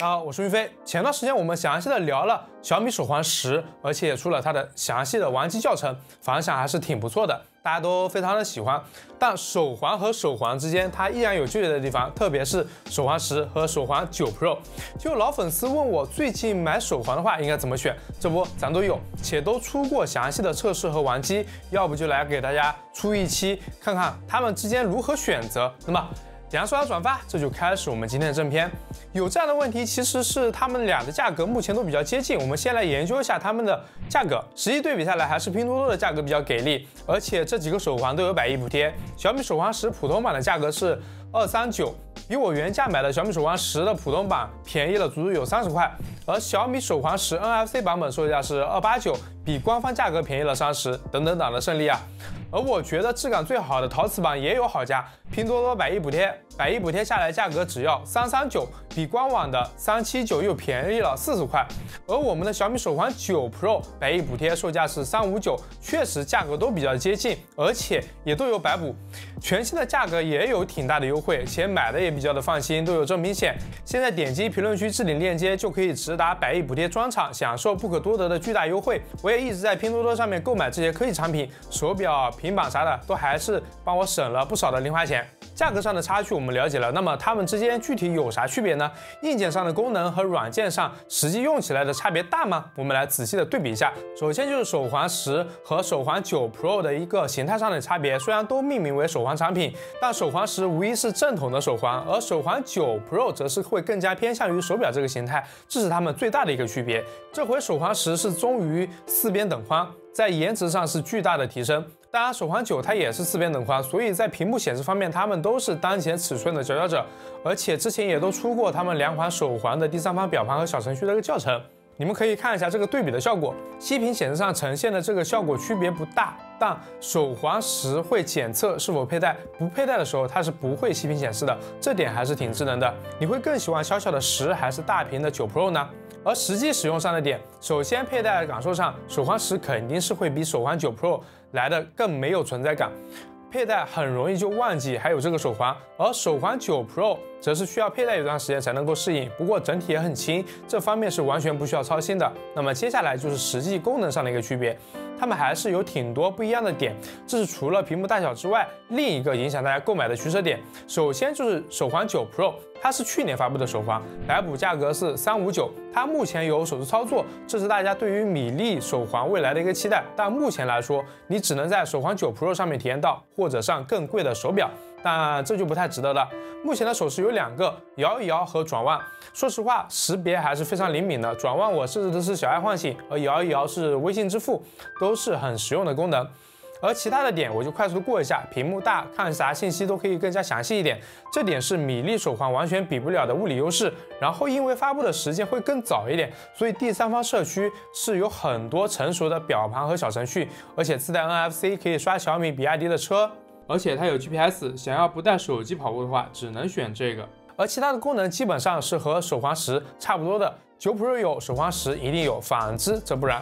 大家好，我是云飞。前段时间我们详细的聊了小米手环10，而且也出了它的详细的玩机教程，反响还是挺不错的，大家都非常的喜欢。但手环和手环之间它依然有区别的地方，特别是手环10和手环9 Pro。就有老粉丝问我最近买手环的话应该怎么选，这不咱都有，且都出过详细的测试和玩机，要不就来给大家出一期，看看它们之间如何选择。那么点亮刷转发，这就开始我们今天的正片。有这样的问题，其实是他们俩的价格目前都比较接近。我们先来研究一下他们的价格，实际对比下来，还是拼多多的价格比较给力，而且这几个手环都有110补贴。小米手环10普通版的价格是239，比我原价买的小米手环10的普通版便宜了足足有30块，而小米手环10 NFC 版本售价是289，比官方价格便宜了30，等等党的胜利啊！而我觉得质感最好的陶瓷版也有好价，拼多多110补贴下来价格只要339，比官网的379又便宜了40块。而我们的小米手环9 Pro 110补贴售价是359，确实价格都比较接近，而且也都有白补，全新的价格也有挺大的优惠，且买的也比较的放心，都有正品险。现在点击评论区置顶链接就可以直达110补贴专场，享受不可多得的巨大优惠。我也一直在拼多多上面购买这些科技产品，手表、平板啥的都还是帮我省了不少的零花钱。价格上的差距我们了解了，那么它们之间具体有啥区别呢？硬件上的功能和软件上实际用起来的差别大吗？我们来仔细的对比一下。首先就是手环10和手环9 Pro 的一个形态上的差别，虽然都命名为手环产品，但手环10无疑是正统的手环，而手环9 Pro 则是会更加偏向于手表这个形态，这是它们最大的一个区别。这回手环10是终于4边等宽，在颜值上是巨大的提升。当然，手环9它也是4边等宽，所以在屏幕显示方面，它们都是当前尺寸的佼佼者，而且之前也都出过它们两款手环的第三方表盘和小程序的一个教程。你们可以看一下这个对比的效果，息屏显示上呈现的这个效果区别不大，但手环10会检测是否佩戴，不佩戴的时候它是不会息屏显示的，这点还是挺智能的。你会更喜欢小小的10还是大屏的9 Pro 呢？而实际使用上的点，首先佩戴的感受上，手环10肯定是会比手环9 Pro 来的更没有存在感，佩戴很容易就忘记还有这个手环，而手环9 Pro 则是需要佩戴一段时间才能够适应，不过整体也很轻，这方面是完全不需要操心的。那么接下来就是实际功能上的一个区别，它们还是有挺多不一样的点，这是除了屏幕大小之外，另一个影响大家购买的取舍点。首先就是手环9 Pro， 它是去年发布的手环，白补价格是359，它目前有手势操作，这是大家对于米粒手环未来的一个期待，但目前来说，你只能在手环9 Pro 上面体验到，或者上更贵的手表，但这就不太值得了。目前的手势有2个，摇一摇和转弯。说实话，识别还是非常灵敏的。转弯我设置的是小爱唤醒，而摇一摇是微信支付，都是很实用的功能。而其他的点我就快速过一下，屏幕大，看啥信息都可以更加详细一点，这点是米粒手环完全比不了的物理优势。然后因为发布的时间会更早一点，所以第三方社区是有很多成熟的表盘和小程序，而且自带 NFC 可以刷小米、比亚迪的车，而且它有 GPS， 想要不带手机跑步的话，只能选这个。而其他的功能基本上是和手环10差不多的，9 Pro 有，手环10一定有，反之则不然。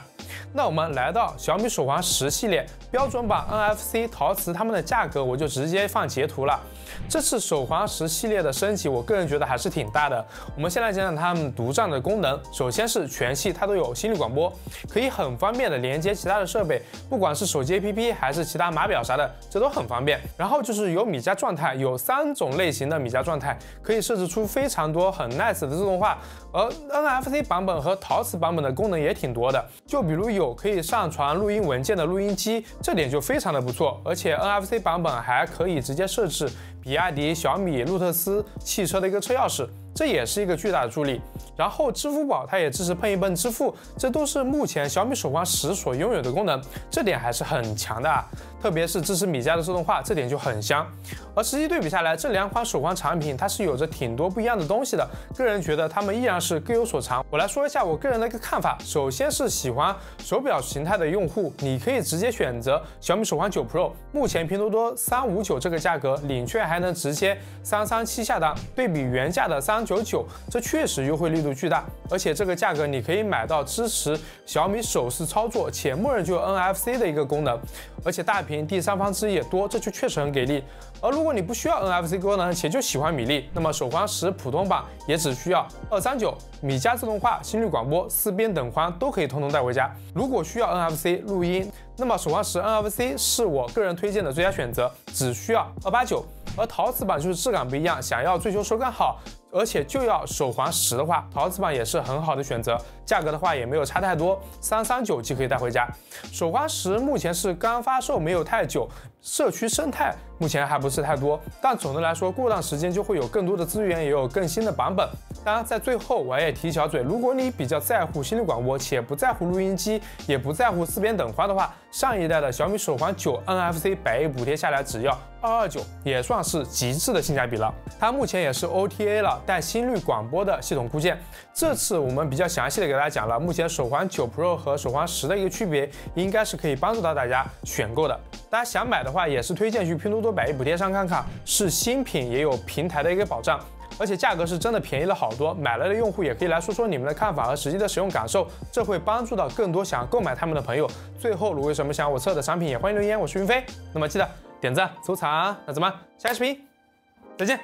那我们来到小米手环10系列标准版 NFC 陶瓷，它们的价格我就直接放截图了。这次手环10系列的升级，我个人觉得还是挺大的。我们先来讲讲它们独占的功能。首先是全系它都有心率广播，可以很方便的连接其他的设备，不管是手机 APP 还是其他码表啥的，这都很方便。然后就是有米家状态，有3种类型的米家状态，可以设置出非常多很 nice 的自动化。而 NFC 版本和陶瓷版本的功能也挺多的，就比如有可以上传录音文件的录音机，这点就非常的不错。而且 NFC 版本还可以直接设置比亚迪、小米、路特斯汽车的一个车钥匙，这也是一个巨大的助力。然后支付宝它也支持碰一碰支付，这都是目前小米手环10所拥有的功能，这点还是很强的啊。特别是支持米家的自动化，这点就很香。而实际对比下来，这2款手环产品它是有着挺多不一样的东西的，个人觉得它们依然是各有所长。我来说一下我个人的一个看法，首先是喜欢手表形态的用户，你可以直接选择小米手环9 Pro， 目前拼多多359这个价格，领券还能直接337下单，对比原价的3 2399，这确实优惠力度巨大，而且这个价格你可以买到支持小米手势操作且默认就有 NFC 的一个功能，而且大屏第三方支持也多，这就确实很给力。而如果你不需要 NFC 功能且就喜欢米粒，那么手环10普通版也只需要239，米家自动化、心率广播、4边等宽都可以通通带回家。如果需要 NFC 录音，那么手环10 NFC 是我个人推荐的最佳选择，只需要289。而陶瓷版就是质感不一样，想要追求手感好，而且就要手环10的话，陶瓷版也是很好的选择。价格的话也没有差太多，339即可以带回家。手环10目前是刚发售，没有太久，社区生态目前还不是太多，但总的来说，过段时间就会有更多的资源，也有更新的版本。当然，在最后我也提一小嘴，如果你比较在乎心率广播，且不在乎录音机，也不在乎4边等宽的话，上一代的小米手环9 NFC 100亿补贴下来只要229，也算是极致的性价比了。它目前也是 OTA 了，带心率广播的系统固件。这次我们比较详细的给大家讲了，目前手环9 Pro 和手环10的一个区别，应该是可以帮助到大家选购的。大家想买的话，也是推荐去拼多多100亿补贴上看看，是新品也有平台的一个保障。而且价格是真的便宜了好多，买了的用户也可以来说说你们的看法和实际的使用感受，这会帮助到更多想要购买他们的朋友。最后，如果有什么想我测的产品，也欢迎留言，我是云飞。那么记得点赞、收藏，那咱们下期视频再见。